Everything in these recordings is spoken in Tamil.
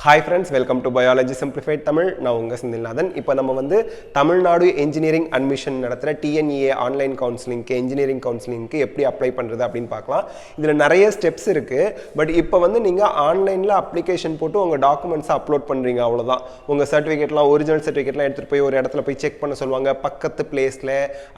Hi friends, welcome to Biology Simplified Tamil. நான் உங்க செந்தில்நாதன். இப்போ நம்ம வந்து தமிழ்நாடு இன்ஜினியரிங் அட்மிஷன் நடத்துற TNEA ஆன்லைன் கவுன்சிலிங்க்கு இன்ஜினியரிங் கவுன்சிலிங்க்கு எப்படி அப்ளை பண்றது அப்படினு பார்க்கலாம். இதுல நிறைய ஸ்டெப்ஸ் இருக்கு. பட் இப்போ வந்து நீங்க ஆன்லைன்ல அப்ளிகேஷன் போட்டு உங்க டாக்குமெண்ட்ஸ் அப்லோட் பண்றீங்க அவ்வளவுதான். உங்க சர்டிபிகேட்லாம் ஒரிஜினல் சர்டிபிகேட்லாம் எடுத்துட்டு போய் ஒரு இடத்துல போய் செக் பண்ண சொல்வாங்க பக்கத்து பிளேஸ்ல.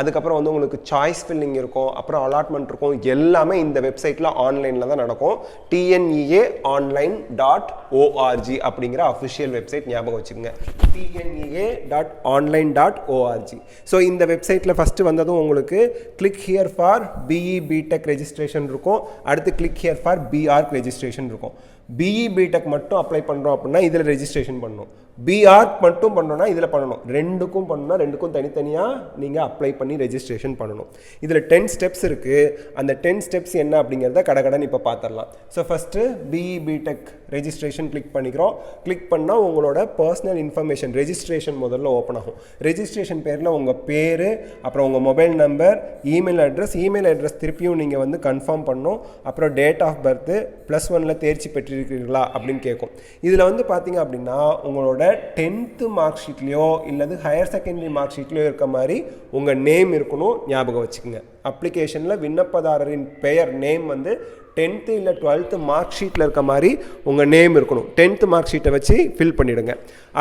அதுக்கு அப்புறம் வந்து உங்களுக்கு சாய்ஸ் ஃபில்லிங் இருக்கும், அப்புறம் அலாட்மென்ட் இருக்கும். எல்லாமே இந்த வெப்சைட்ல ஆன்லைன்ல தான் நடக்கும். tneaonline.org அப்படிங்கிற அஃபிஷியல் வெப்சைட் ஞாபகம் வச்சுக்கோங்க. tnea.online.org. ஸோ இந்த வெப்சைட்டில் ஃபஸ்ட்டு வந்ததும் உங்களுக்கு click here for BE B Tech registration இருக்கும். அடுத்து click here for B Arch registration இருக்கும். பிஇ பிடெக் மட்டும் அப்ளை பண்ணுறோம் அப்படின்னா இதில் ரெஜிஸ்ட்ரேஷன் பண்ணணும். பிஆர்க் மட்டும் பண்ணோன்னா இதில் பண்ணணும். ரெண்டுக்கும் பண்ணணும்னா ரெண்டுக்கும் தனித்தனியாக நீங்கள் அப்ளை பண்ணி ரெஜிஸ்ட்ரேஷன் பண்ணணும். இதில் 10 ஸ்டெப்ஸ் இருக்குது. அந்த 10 ஸ்டெப்ஸ் என்ன அப்படிங்கிறத கடகடன் இப்போ பார்த்துடலாம். So first BE B Tech registration click பண்ணிக்கிறோம். கிளிக் பண்ணால் உங்களோட பர்சனல் இன்ஃபர்மேஷன் ரெஜிஸ்ட்ரேஷன் முதல்ல ஓப்பன் ஆகும். ரெஜிஸ்ட்ரேஷன் பேரில் உங்கள் பேர், அப்புறம் உங்கள் மொபைல் நம்பர், இமெயில் அட்ரஸ் திருப்பியும் நீங்கள் வந்து கன்ஃபார்ம் பண்ணணும். அப்புறம் டேட் ஆஃப் பர்த்து, +1 தேர்ச்சி பெற்றிருக்கிறீர்களா அப்படின்னு கேட்கும். இதில் வந்து பார்த்தீங்க அப்படின்னா உங்களோட 10th மார்க் ஷீட்லையோ இல்லது ஹையர் செகண்டரி மார்க் ஷீட்லையோ இருக்க மாதிரி உங்கள் நேம் இருக்கணும். ஞாபகம் வச்சுக்கோங்க. அப்ளிகேஷனில் விண்ணப்பதாரரின் பெயர் நேம் வந்து 10th இல்லை 12th மார்க் ஷீட்டில் இருக்க மாதிரி உங்கள் நேம் இருக்கணும். 10th மார்க் ஷீட்டை வச்சு ஃபில் பண்ணிவிடுங்க.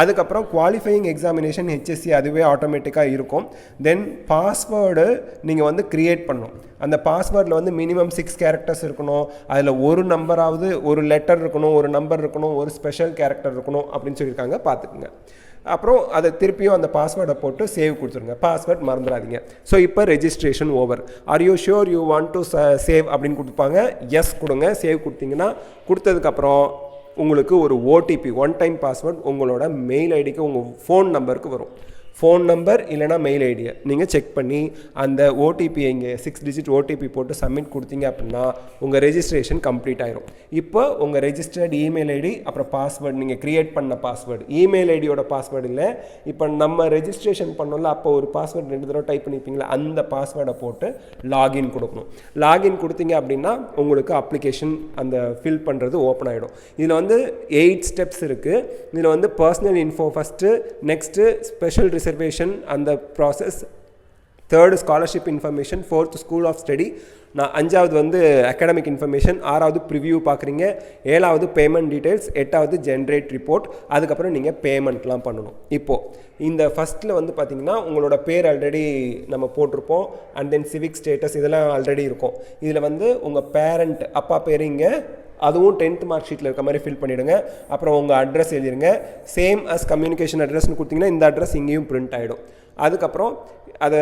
அதுக்கப்புறம் குவாலிஃபையிங் எக்ஸாமினேஷன் HSC அதுவே ஆட்டோமேட்டிக்காக இருக்கும். தென் பாஸ்வேர்டு நீங்கள் வந்து க்ரியேட் பண்ணணும். அந்த பாஸ்வேர்டில் வந்து மினிமம் 6 கேரக்டர்ஸ் இருக்கணும். அதில் ஒரு நம்பராவது, ஒரு லெட்டர் இருக்கணும், ஒரு நம்பர் இருக்கணும், ஒரு ஸ்பெஷல் கேரக்டர் இருக்கணும் அப்படின்னு சொல்லியிருக்காங்க. பார்த்துக்குங்க. அப்புறம் அதை திருப்பியும் அந்த பாஸ்வேர்டை போட்டு சேவ் கொடுத்துருங்க. பாஸ்வேர்ட் மறந்துடாதீங்க. ஸோ இப்போ registration over. Are you sure you want to save அப்படின்னு கொடுப்பாங்க. எஸ் கொடுங்க. சேவ் கொடுத்தீங்கன்னா கொடுத்ததுக்கப்புறம் உங்களுக்கு ஒரு ஓடிபி, ஒன் டைம் பாஸ்வேர்ட் உங்களோட மெயில் ஐடிக்கு, உங்கள் ஃபோன் நம்பருக்கு வரும். ஃபோன் நம்பர் இல்லைனா மெயில் ஐடியை நீங்கள் செக் பண்ணி அந்த ஓடிபி இங்கே 6 டிஜிட் ஓடிபி போட்டு சப்மிட் கொடுத்தீங்க அப்படின்னா உங்கள் ரெஜிஸ்ட்ரேஷன் கம்ப்ளீட் ஆயிரும். இப்போ உங்கள் ரெஜிஸ்டர்ட் இமெயில் ஐடி, அப்புறம் பாஸ்வேர்டு, நீங்கள் க்ரியேட் பண்ண பாஸ்வேர்டு, இமெயில் ஐடியோட பாஸ்வேர்டு இல்லை. இப்போ நம்ம ரெஜிஸ்ட்ரேஷன் பண்ணோம்ல, அப்போ ஒரு பாஸ்வேர்டு 2 தடவை டைப் பண்ணிப்பீங்களா, அந்த பாஸ்வேர்டை போட்டு லாகின் கொடுக்கணும். லாகின் கொடுத்தீங்க அப்படின்னா உங்களுக்கு அப்ளிகேஷன் அந்த ஃபில் பண்ணுறது ஓப்பன் ஆகிடும். இதில் வந்து 8 ஸ்டெப்ஸ் இருக்குது. இதில் வந்து personal info first, next special reservation அந்த process, 3rd scholarship information, 4th school of study, 5வது வந்து அகாடமிக் இன்ஃபர்மேஷன், 6வது ப்ரிவ்யூ பார்க்குறீங்க, 7வது பேமெண்ட் டீட்டெயில்ஸ், 8வது ஜென்ரேட் ரிப்போர்ட். அதுக்கப்புறம் நீங்கள் பேமெண்ட்லாம் பண்ணணும். இப்போது இந்த ஃபஸ்ட்டில் வந்து பார்த்திங்கன்னா உங்களோட பேர் ஆல்ரெடி நம்ம போட்டிருப்போம். அண்ட் தென் சிவிக் ஸ்டேட்டஸ் இதெல்லாம் ஆல்ரெடி இருக்கும். இதில் வந்து உங்கள் பேரண்ட், அப்பா பேர் இங்கே, அதுவும் 10th மார்க் ஷீட்டில் இருக்க மாதிரி ஃபில் பண்ணிவிடுங்க. அப்புறம் உங்கள் அட்ரஸ் எழுதிருங்க. சேம் அஸ் கம்யூனிகேஷன் அட்ரஸ்னு கொடுத்தீங்கன்னா இந்த அட்ரஸ் இங்கேயும் பிரிண்ட் ஆகிடும். அதுக்கப்புறம் அதை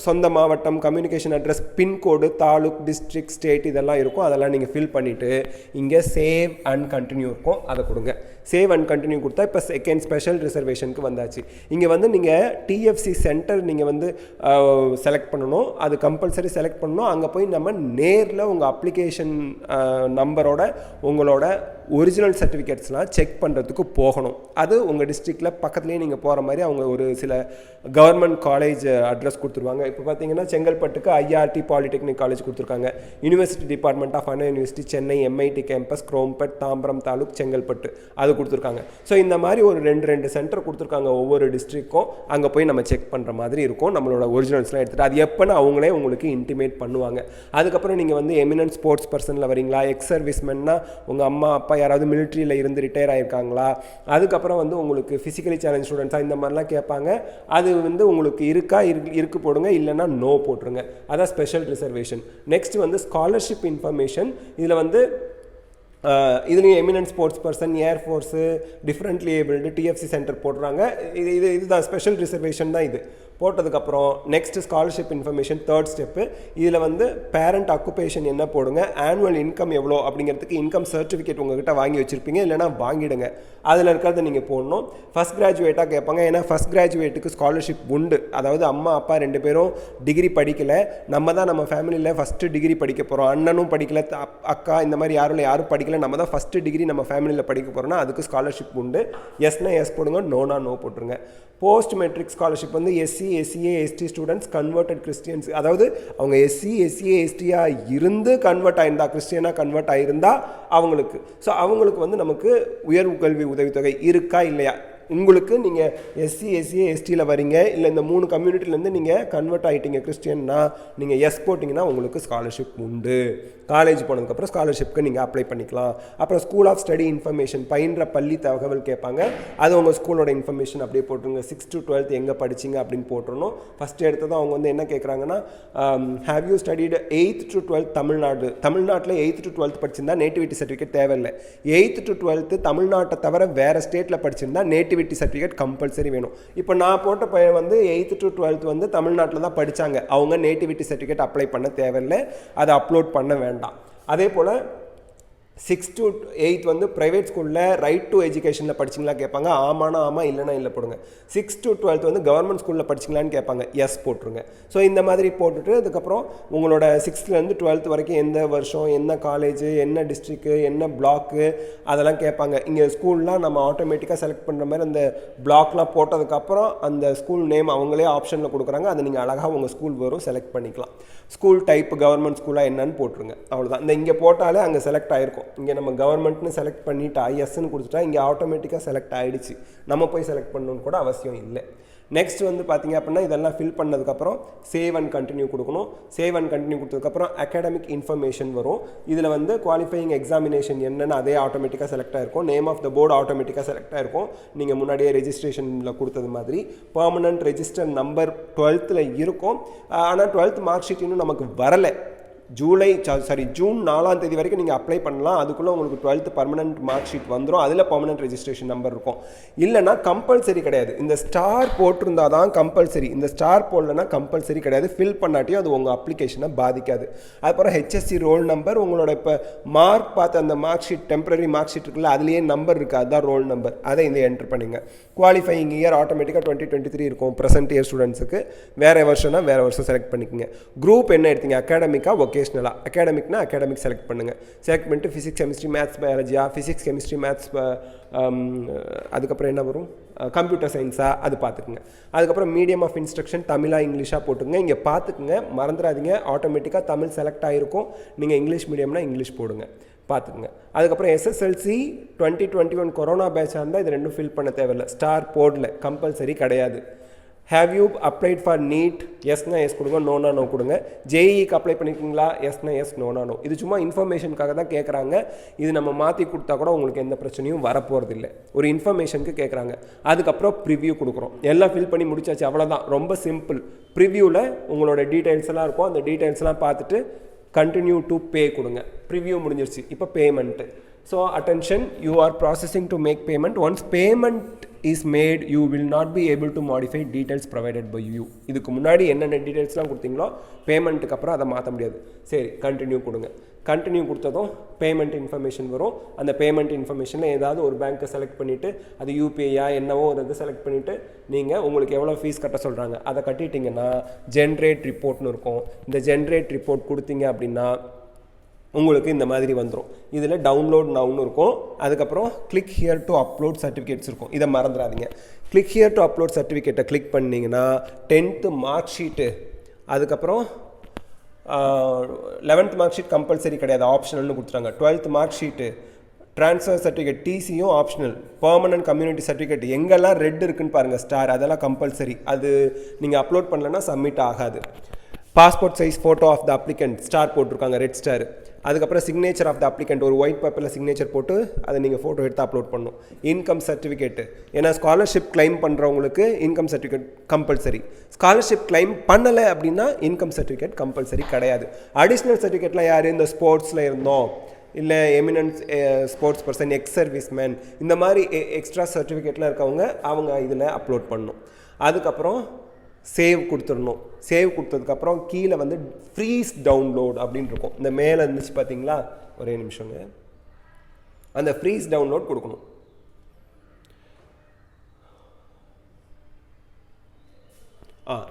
சொந்த மாவட்டம், communication address, pincode, taluk, district, state இதெல்லாம் இருக்கும். அதெல்லாம் நீங்கள் ஃபில் பண்ணிவிட்டு இங்கே சேவ் அண்ட் கண்டினியூ இருக்கும், அதை கொடுங்க. சேவ் அண்ட் கண்டினியூ கொடுத்தா இப்போ செகண்ட் ஸ்பெஷல் ரிசர்வேஷனுக்கு வந்தாச்சு. இங்கே வந்து நீங்கள் டிஎஃப்சி சென்டர் நீங்கள் வந்து செலக்ட் பண்ணணும். அது கம்பல்சரி செலக்ட் பண்ணணும். அங்கே போய் நம்ம நேரில் உங்கள் அப்ளிகேஷன் நம்பரோட உங்களோட ஒரிஜினல் சர்டிஃபிகேட்ஸ்லாம் செக் பண்ணுறதுக்கு போகணும். அது உங்கள் டிஸ்ட்ரிக்டில் பக்கத்துலேயே நீங்கள் போகிற மாதிரி அவங்க ஒரு சில கவர்மெண்ட் காலேஜ் அட்ரஸ் கொடுத்துருவாங்க. இப்போ பார்த்தீங்கன்னா செங்கல்பட்டுக்கு ஐஆர்டி பாலிடெக்னிக் காலேஜ் கொடுத்துருக்காங்க. University department of Anna university Chennai, MIT campus, Chromepet, Tambaram taluk, Chengalpattu அது கொடுத்துருக்காங்க. ஸோ இந்த மாதிரி ஒரு 2 சென்டர் கொடுத்துருக்காங்க ஒவ்வொரு டிஸ்ட்ரிக்டும். அங்கே போய் நம்ம செக் பண்ணுற மாதிரி இருக்கும். நம்மளோட ஒரிஜினல்ஸ்லாம் எடுத்துகிட்டு அது எப்போன்னு அவங்களே உங்களுக்கு இன்டிமேட் பண்ணுவாங்க. அதுக்கப்புறம் நீங்கள் வந்து எமினன்ட் ஸ்போர்ட்ஸ் பர்சனில் வரீங்களா, எக்ஸ் சர்வீஸ்மென்னா உங்கள் அம்மா அப்பா யாராவது மிலிட்ரியில் இருந்து ரிட்டையர் ஆகிருக்காங்களா, அதுக்கப்புறம் வந்து உங்களுக்கு ஃபிசிக்கலி சேலஞ்ச் ஸ்டூடெண்ட்ஸாக இந்த மாதிரிலாம் கேட்பாங்க. அது வந்து உங்களுக்கு இருக்கு போடுங்க, இல்லைன்னா நோ போட்டுருங்க. அதான் ஸ்பெஷல் ரிசர்வேஷன். நெக்ஸ்ட் வந்து ஸ்காலர்ஷிப் இன்ஃபர்மேஷன். இதில் வந்து இதுலேயும் eminent sports person, air force, differently abled, DFC centre போடுறாங்க. இதுதான் ஸ்பெஷல் ரிசர்வேஷன் தான். இது போட்டதுக்கப்புறம் next scholarship information 3rd step. இதில் வந்து பேரண்ட் ஆக்குபேஷன் என்ன போடுங்க, ஆனுவல் இன்கம் எவ்வளோ அப்படிங்கிறதுக்கு இன்கம் சர்டிஃபிகேட் உங்கள்கிட்ட வாங்கி வச்சுருப்பீங்க, இல்லைனா வாங்கிடுங்க. அதில் இருக்கிறத நீங்கள் போடணும். ஃபஸ்ட் கிராஜுவேட்டாக கேட்பாங்க. ஏன்னா ஃபஸ்ட் கிராஜுவேட்டுக்கு ஸ்காலர்ஷிப் உண்டு. அதாவது அம்மா அப்பா 2 பேரும் டிகிரி படிக்கலை, நம்ம தான் நம்ம ஃபேமிலியில் ஃபஸ்ட்டு டிகிரி படிக்க போகிறோம், அண்ணனும் படிக்கலை, அக்கா இந்த மாதிரி யாரும் படிக்கலை, நம்ம தான் ஃபஸ்ட்டு டிகிரி நம்ம ஃபேமிலியில் படிக்க போகிறோம்னா அதுக்கு ஸ்காலர்ஷிப் உண்டு. எஸ்னா எஸ் போடுங்க, நோனா நோ போட்டுருங்க. போஸ்ட் மெட்ரிக் ஸ்காலர்ஷிப் வந்து SC SCA ST students converted Christians, அதாவது அவங்க SCA STயா இருந்து கன்வெர்ட் ஆயிருந்தா, கிறிஸ்டியனாக கன்வெர்ட் ஆயிருந்தா அவங்களுக்கு, ஸோ அவங்களுக்கு வந்து நமக்கு உயர்வு கல்வி உதவித்தொகை இருக்கா இல்லையா. உங்களுக்கு நீங்கள் SCA STயில் வரீங்க, இல்லை இந்த 3 கம்யூனிட்டிலேருந்து நீங்கள் கன்வெர்ட் ஆகிட்டீங்க கிறிஸ்டியன்னா, நீங்கள் எஸ் போட்டிங்கன்னா உங்களுக்கு ஸ்காலர்ஷிப் உண்டு. காலேஜ் போனதுக்கப்புறம் ஸ்காலர்ஷிப்க்கு நீங்கள் அப்ளை பண்ணிக்கலாம். அப்புறம் ஸ்கூல் ஆஃப் ஸ்டடி இன்ஃபர்மேஷன், பயின்ற பள்ளி தகவல் கேட்பாங்க, அது உங்கள் ஸ்கூலோட இன்ஃபர்மேஷன் அப்படியே போட்டுருங்க. 6 to 12 எங்கே படிச்சிங்க அப்படின்னு போட்டுருணும். ஃபஸ்ட்டு எடுத்ததும் அவங்க வந்து என்ன கேட்குறாங்கன்னா, have you studied 8th to 12th தமிழ்நாட்டில் 8th to 12th படிச்சிருந்தா நேட்டிவிட்டி சர்டிஃபிகேட் தேவையில்லை. 8th to 12th தமிழ்நாட்டை தவிர வேறு ஸ்டேட்டில் படிச்சிருந்தா நேட்டிவிட்டி சர்டிஃபிகேட் கம்பல்சரி வேணும். இப்போ நான் போட்ட பையன் வந்து 8th to 12th வந்து தமிழ்நாட்டில் தான் படித்தாங்க, அவங்க நேட்டிவிட்டி சர்டிஃபிகேட் அப்ளை பண்ண தேவையில்லை, அதை அப்லோட் பண்ண வேண்டாம். அதே போல் 6 to 8 வந்து ப்ரைவேட் ஸ்கூலில் ரைட் டு எஜுகேஷனில் படிச்சிங்களா கேட்பாங்க, ஆமானா ஆமாம், இல்லைனா இல்லை போடுங்க. 6 to 12 வந்து கவர்மெண்ட் ஸ்கூலில் படிச்சிங்களான்னு கேட்பாங்க, எஸ் போட்டுருங்க. ஸோ இந்த மாதிரி போட்டுட்டு அதுக்கப்புறம் உங்களோட 6th to 12th வரைக்கும் எந்த வருஷம், என்ன காலேஜு, என்ன டிஸ்ட்ரிக்ட்டு, என்ன பிளாக்கு, அதெல்லாம் கேட்பாங்க. இங்கே ஸ்கூல்லாம் நம்ம ஆட்டோமேட்டிக்காக செலக்ட் பண்ணுற மாதிரி அந்த பிளாக்லாம் போட்டதுக்கப்புறம் அந்த ஸ்கூல் நேம் அவங்களே ஆப்ஷனில் கொடுக்குறாங்க, அதை நீங்கள் அழகாக உங்கள் ஸ்கூல் வரும் செலக்ட் பண்ணிக்கலாம். ஸ்கூல் டைப் கவர்மெண்ட் ஸ்கூலாக என்னன்னு போட்டுருங்க, அவ்வளோதான். இந்த இங்கே போட்டாலே அங்கே செலக்ட் ஆகிருக்கும். இங்கே நம்ம கவர்மெண்ட்னு செலக்ட் பண்ணிட்டா எஸ்ன்னு கொடுத்துட்டா இங்கே ஆட்டோமேட்டிக்காக செலக்ட் ஆகிடுச்சு, நம்ம போய் செலக்ட் பண்ணணுன்னு கூட அவசியம் இல்லை. நெக்ஸ்ட் வந்து பார்த்தீங்க அப்படின்னா இதெல்லாம் ஃபில் பண்ணதுக்கப்புறம் சேவ் அண்ட் கண்டினியூ கொடுக்கணும். சேவ் அண்ட் கண்டினியூ கொடுத்ததுக்கப்புறம் அகாடமிக் இன்ஃபர்மேஷன் வரும். இதில் வந்து குவாலிஃபையிங் எக்ஸாமினேஷன் என்னென்னு அதே ஆட்டோமேட்டிக்காக செலக்ட் ஆகிருக்கும். நேம் ஆஃப் த போர்டு ஆட்டோமேட்டிக்காக செலக்ட் ஆகிருக்கும், நீங்கள் முன்னாடியே ரெஜிஸ்ட்ரேஷனில் கொடுத்தது மாதிரி. பெர்மனன்ட் ரெஜிஸ்டர் நம்பர் 12th இருக்கும். ஆனால் 12th மார்க் ஷீட் இன்னும் நமக்கு வரலை. ஜூன் 4ஆம் தேதி வரைக்கும் நீங்கள் அப்ளை பண்ணலாம். அதுக்குள்ளே உங்களுக்கு 12th பர்மனன்ட் மார்க் ஷீட் வந்துடும், அதில் பர்மனன்ட் ரெஜிஸ்ட்ரேஷன் நம்பர் இருக்கும். இல்லைனா கம்பல்சரி கிடையாது. இந்த ஸ்டார் போட்டிருந்தா தான் கம்பல்சரி, இந்த ஸ்டார் போடலன்னா கம்பல்சரி கிடையாது. ஃபில் பண்ணாட்டியும் அது உங்கள் அப்ளிகேஷனை பாதிக்காது. அதுக்கப்புறம் HSC ரோல் நம்பர், உங்களோட இப்போ மார்க் பார்த்து அந்த mark sheet temporary mark sheet இருக்குல்ல, அதுலேயே நம்பர் இருக்குது, அதுதான் ரோல் நம்பர், அதை இந்த என்ட்ரு பண்ணிங்க. குவாலிஃபையிங் இயர் ஆட்டோமேட்டிக்காக 2023 இருக்கும் ப்ரெசென்ட் இயர் ஸ்டூடெண்ட்ஸுக்கு. வேறு வருஷம்னா வேறு வருஷம் செலக்ட் பண்ணிக்கோங்க. குரூப் என்ன எடுத்தீங்க, அகாடமிக்கா ஒகேஷ்னலாக? அகாடமிக்னா அகாடமிக் செலக்ட் பண்ணுங்கள். செலக்ட் பண்ணிட்டு ஃபிசிக்ஸ் கெமிஸ்ட்ரி மேத்ஸ் பயாலஜியா, ஃபிசிக்ஸ் கெமிஸ்ட்ரி மேத்ஸ், அதுக்கப்புறம் என்ன வரும், கம்ப்யூட்டர் சயின்ஸாக, அது பார்த்துக்குங்க. அதுக்கப்புறம் மீடியம் ஆஃப் இன்ஸ்ட்ரக்ஷன் தமிழாக இங்கிலீஷாக போட்டுங்க. இங்கே பார்த்துக்குங்க, மறந்துடாதீங்க, ஆட்டோமேட்டிக்காக தமிழ் செலக்ட் ஆகிருக்கும். நீங்கள் இங்கிலீஷ் மீடியம்னா இங்கிலீஷ் போடுங்க, பார்த்துக்குங்க. அதுக்கப்புறம் SSLC 2021 கொரோனா பேட்சாக இருந்தால் இது ரெண்டும் ஃபில் பண்ண தேவையில்லை, ஸ்டார் போர்டில் கம்பல்சரி கிடையாது. Have you applied for NEET, எஸ்னா எஸ் கொடுங்க, நோனா நோ கொடுங்க. JEEக்கு அப்ளை பண்ணியிருக்கீங்களா, எஸ்னா எஸ், நோனா நோ. இது சும்மா இன்ஃபர்மேஷனுக்காக தான் கேட்குறாங்க. இது நம்ம மாற்றி கொடுத்தா கூட உங்களுக்கு எந்த பிரச்சனையும் வரப்போகிறது இல்லை, ஒரு இன்ஃபர்மேஷனுக்கு கேட்குறாங்க. அதுக்கப்புறம் ப்ரிவ்யூ கொடுக்குறோம். எல்லாம் ஃபில் பண்ணி முடிச்சாச்சு, அவ்வளோதான், ரொம்ப சிம்பிள். ப்ரிவ்யூவில் உங்களோட டீட்டெயில்ஸ் எல்லாம் இருக்கும், அந்த டீட்டெயில்ஸ்லாம் பார்த்துட்டு கண்டினியூ டு பே கொடுங்க. ப்ரிவ்யூ முடிஞ்சிருச்சு, இப்போ payment. So attention, you are processing to make payment. Once payment is made, you will not be able to modify details provided by you. இதுக்கு முன்னாடி என்னென்ன டீட்டெயில்ஸ்லாம் கொடுத்தீங்களோ பேமெண்ட்டுக்கு அப்புறம் அதை மாற்ற முடியாது. சரி, கண்டினியூ கொடுங்க. கண்டினியூ கொடுத்ததும் பேமெண்ட் இன்ஃபர்மேஷன் வரும். அந்த பேமெண்ட் இன்ஃபர்மேஷனில் ஏதாவது ஒரு பேங்க்கை செலக்ட் பண்ணிவிட்டு, அது UPIயா என்னவோ ஒரு இது செலக்ட் பண்ணிவிட்டு நீங்கள் உங்களுக்கு எவ்வளோ ஃபீஸ் கட்ட சொல்கிறாங்க அதை கட்டிட்டிங்கன்னா ஜென்ரேட் ரிப்போர்ட்னு இருக்கும். இந்த ஜென்ரேட் ரிப்போர்ட் கொடுத்தீங்க அப்படின்னா உங்களுக்கு இந்த மாதிரி வந்துடும். இதில் டவுன்லோட் நவுன்னு இருக்கும். அதுக்கப்புறம் click here to upload certificates இருக்கும், இதை மறந்துடாதீங்க. கிளிக் ஹியர் டு அப்லோட் சர்டிஃபிகேட்டை கிளிக் பண்ணிங்கன்னா 10th மார்க் ஷீட்டு, அதுக்கப்புறம் 11th மார்க் ஷீட் கம்பல்சரி கிடையாது, ஆப்ஷனல்னு கொடுத்துட்டாங்க. 12th mark sheet, transfer certificate TCயும் ஆப்ஷனல், பெர்மனன்ட் கம்யூனிட்டி சர்டிஃபிகேட் எங்கெல்லாம் ரெட் இருக்குன்னு பாருங்கள் ஸ்டார், அதெல்லாம் கம்பல்சரி. அது நீங்கள் அப்லோட் பண்ணலன்னா சப்மிட் ஆகாது. Passport size photo of the applicant, star போட்டிருக்காங்க, ரெட் ஸ்டார். அதுக்கப்புறம் சிக்னேச்சர் ஆஃப் த அப்ளிகண்ட், ஒரு ஒயிட் பேப்பரில் சிக்னேச்சர் போட்டு அதை நீங்கள் ஃபோட்டோ எடுத்து அப்லோட் பண்ணணும். இன்கம் சர்டிஃபிகேட்டு, ஏன்னா ஸ்காலர்ஷிப் கிளைம் பண்ணுறவங்களுக்கு income certificate compulsory. Scholarship claim பண்ணலை அப்படின்னா இன்கம் சர்டிஃபிகேட் கம்பல்சரி கிடையாது. அடிஷ்னல் சர்டிஃபிகேட்லாம் யார், இந்த ஸ்போர்ட்ஸில் இருந்தோம், இல்லை eminence sports person, ex serviceman, இந்த மாதிரி எக்ஸ்ட்ரா சர்டிஃபிகேட்லாம் இருக்கவங்க அவங்க இதில் அப்லோட் பண்ணணும். அதுக்கப்புறம் சேவ் கொடுத்துடணும். சேவ் கொடுத்ததுக்கப்புறம் கீழே வந்து ஃப்ரீஸ் டவுன்லோட் அப்படின்னு இருக்கும். இந்த மேலே இருந்துச்சு பார்த்தீங்களா, ஒரே நிமிஷங்க, அந்த ஃப்ரீஸ் டவுன்லோட் கொடுக்கணும்.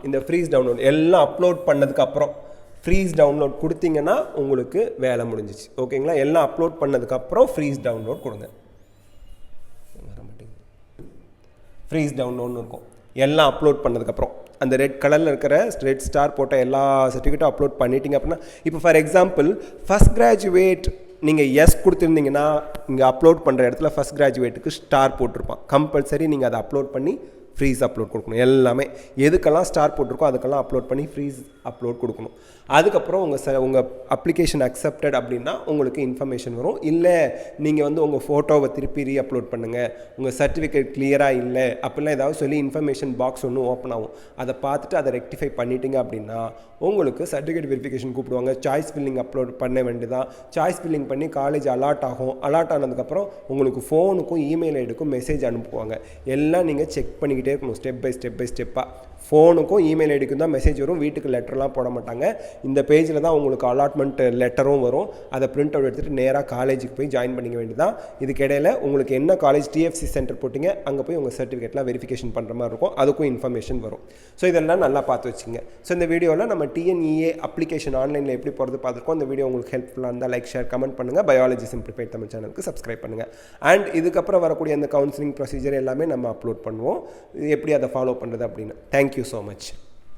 இந்த ஃப்ரீஸ் டவுன்லோட் எல்லாம் அப்லோட் பண்ணதுக்கப்புறம் ஃப்ரீஸ் டவுன்லோட் கொடுத்தீங்கன்னா உங்களுக்கு வேலை முடிஞ்சிச்சு. ஓகேங்களா, எல்லாம் அப்லோட் பண்ணதுக்கப்புறம் ஃப்ரீஸ் டவுன்லோட் கொடுங்க. ஃப்ரீஸ் டவுன்லோட்னு இருக்கும், எல்லாம் அப்லோட் பண்ணதுக்கப்புறம். அந்த ரெட் கலரில் இருக்கிற ரெட் ஸ்டார் போட்ட எல்லா சர்டிஃபிகேட்டும் அப்லோட் பண்ணிட்டீங்க அப்படின்னா, இப்போ ஃபார் எக்ஸாம்பிள் ஃபஸ்ட் கிராஜுவேட் நீங்கள் எஸ் கொடுத்துருந்தீங்கன்னா இங்கே அப்லோட் பண்ணுற இடத்துல ஃபஸ்ட் கிராஜுவேட்டுக்கு ஸ்டார் போட்டிருப்பான். கம்பல்சரி நீங்கள் அதை அப்லோட் பண்ணி ஃப்ரீஸ் அப்லோட் கொடுக்கணும். எல்லாமே எதுக்கெல்லாம் ஸ்டார் போட்டிருக்கோ அதுக்கெல்லாம் அப்லோட் பண்ணி ஃப்ரீஸ் அப்லோட் கொடுக்கணும். அதுக்கப்புறம் உங்கள் அப்ளிகேஷன் அக்செப்டட் அப்படின்னா உங்களுக்கு இன்ஃபர்மேஷன் வரும். இல்லை நீங்கள் வந்து உங்கள் ஃபோட்டோவை திருப்பி ரீ அப்லோட் பண்ணுங்கள், உங்கள் சர்டிஃபிகேட் கிளியராக இல்லை அப்படிலாம் ஏதாவது சொல்லி இன்ஃபர்மேஷன் பாக்ஸ் ஒன்று ஓப்பன் ஆகும். அதை பார்த்துட்டு அதை ரெக்டிஃபை பண்ணிட்டீங்க அப்படின்னா உங்களுக்கு சர்டிஃபிகேட் வெரிஃபிகேஷன் கூப்பிடுவாங்க. சாய்ஸ் ஃபில்லிங் அப்லோட் பண்ண வேண்டியதான். சாய்ஸ் ஃபில்லிங் பண்ணி காலேஜ் அலாட் ஆகும். அலாட் ஆனதுக்கப்புறம் உங்களுக்கு ஃபோனுக்கும் இமெயில் ஐடிக்கும் மெசேஜ் அனுப்புவாங்க. எல்லாம் நீங்கள் செக் பண்ணிக்கிட்டே இருக்கணும் ஸ்டெப் பை ஸ்டெப்பாக. ஃபோனுக்கும் இமெயில் ஐடிக்கும் தான் மெசேஜ் வரும். வீட்டுக்கு லெட்டர்லாம் போட மாட்டாங்க. இந்த பேஜில் தான் உங்களுக்கு அலாட்மெண்ட் லெட்டரும் வரும். அதை பிரிண்ட் அவுட் எடுத்துகிட்டு நேராக காலேஜுக்கு போய் ஜாயின் பண்ணிக்க வேண்டியதான். இதுக்கிடையில் உங்களுக்கு என்ன காலேஜ் டிஎஃப்சி சென்டர் போட்டிங்க அங்கே போய் உங்கள் சர்டிஃபிகேட்லாம் வெரிஃபிகேஷன் பண்ணுற மாதிரி இருக்கும். அதுக்கும் இன்ஃபர்மேஷன் வரும். ஸோ இதெல்லாம் நல்லா பார்த்து வச்சுங்க. ஸோ இந்த வீடியோவில் நம்ம டிஎன்இஏ அப்ளிகேஷன் ஆன்லைனில் எப்படி போகிறது பார்த்துருக்கோம். இந்த வீடியோ உங்களுக்கு ஹெல்ப்ஃபுல்லாக இருந்தால் லைக், ஷேர், கமெண்ட் பண்ணுங்கள். பயாலஜி சிம்பிளிஃபைட் தமிழ் சேனலுக்கு சப்ஸ்கிரைப் பண்ணுங்கள். அண்ட் இதுக்கப்புறம் வரக்கூடிய அந்த கவுன்சிலிங் ப்ரொசீஜர் எல்லாமே நம்ம அப்லோட் பண்ணுவோம், எப்படி அதை ஃபாலோ பண்ணுறது அப்படின்னு. Thank you so much.